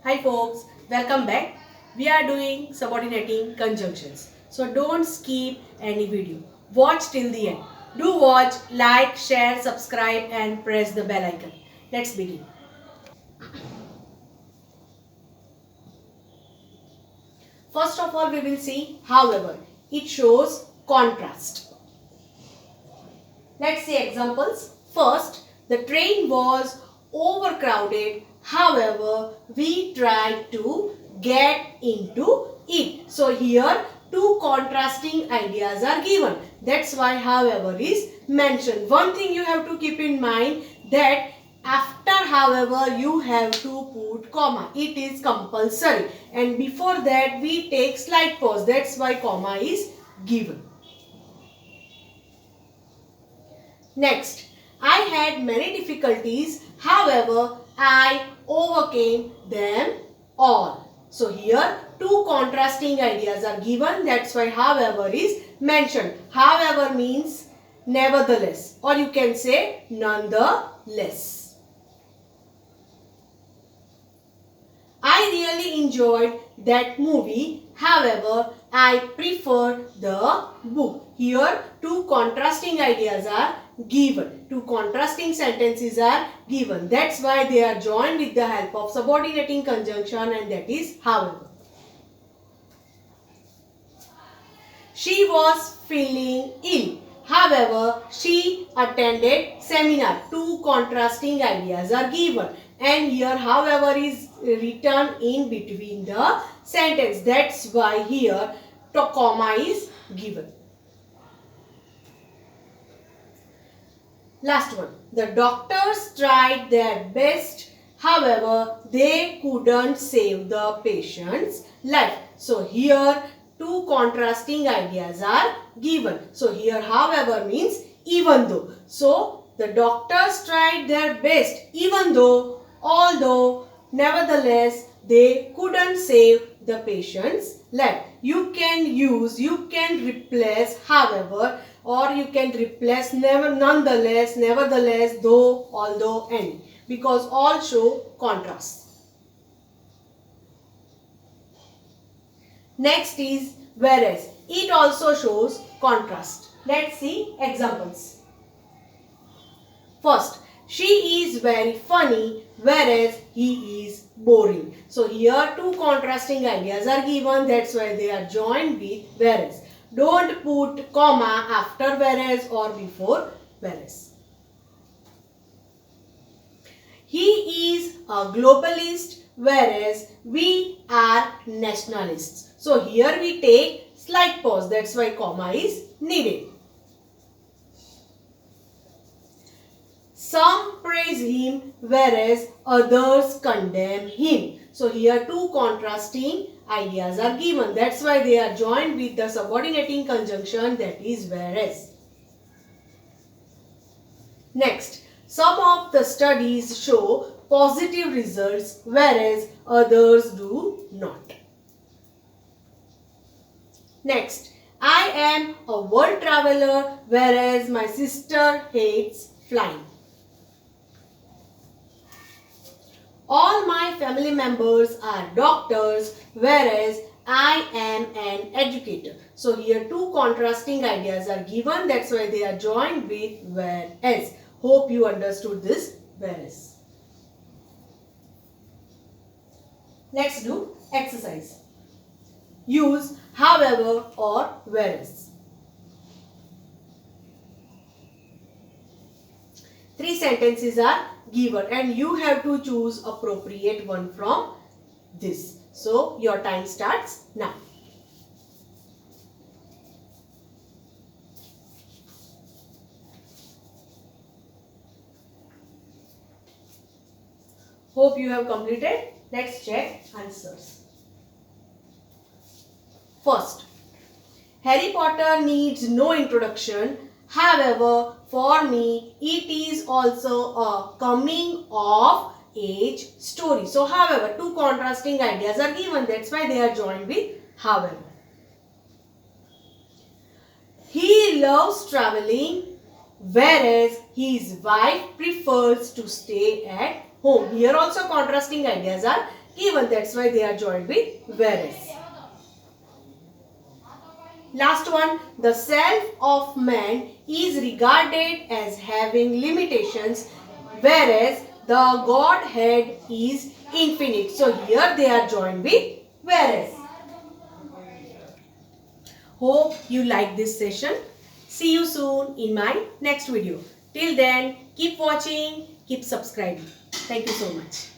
Hi folks, welcome back. We are doing subordinating conjunctions. So don't skip any video. Watch till the end. Do watch, like, share, subscribe and press the bell icon. Let's begin. First of all we will see however. It shows contrast. Let's see examples. First, the train was overcrowded. However, we tried to get into it. So here two contrasting ideas are given. That's why however is mentioned. One thing you have to keep in mind that after however you have to put comma. It is compulsory. And before that we take slight pause. That's why comma is given. Next, I had many difficulties, however, I overcame them all. So here, two contrasting ideas are given. That's why however is mentioned. However means nevertheless, or you can say nonetheless. I really enjoyed that movie. However, I prefer the book. Here, two contrasting ideas are given. Two contrasting sentences are given. That's why they are joined with the help of subordinating conjunction, and that is however. She was feeling ill. However, she attended seminar. Two contrasting ideas are given. And here however is written in between the sentence. That's why here comma is given. Last one. The doctors tried their best. However, they couldn't save the patient's life. So here two contrasting ideas are given. So here however means even though. So the doctors tried their best even though, although, nevertheless, they couldn't save the patient's life. You can replace however, or you can replace nonetheless, nevertheless, though, although, any, because all show contrast. Next is whereas. It also shows contrast. Let's see examples. First, she is very funny whereas he is boring. So here two contrasting ideas are given. That's why they are joined with whereas. Don't put comma after whereas or before whereas. He is a globalist whereas we are nationalists. So here we take slight pause. That's why comma is needed. Some praise him whereas others condemn him. So here two contrasting ideas are given. That's why they are joined with the subordinating conjunction, that is whereas. Next, some of the studies show positive results whereas others do not. Next, I am a world traveler whereas my sister hates flying. All my family members are doctors whereas I am an educator. So here two contrasting ideas are given. That's why they are joined with whereas. Hope you understood this whereas. Let's do exercise. Use however or whereas. Three sentences are given and you have to choose appropriate one from this. So your time starts now. Hope you have completed. Let's check answers. First, Harry Potter needs no introduction. However, for me, it is also a coming of age story. So, however, two contrasting ideas are given. That's why they are joined with however. He loves traveling, whereas his wife prefers to stay at home. Here also contrasting ideas are Even that's why they are joined with whereas. Last one, the self of man is regarded as having limitations, whereas the Godhead is infinite. So here they are joined with whereas. Hope you like this session. See you soon in my next video. Till then, keep watching, keep subscribing. Thank you so much.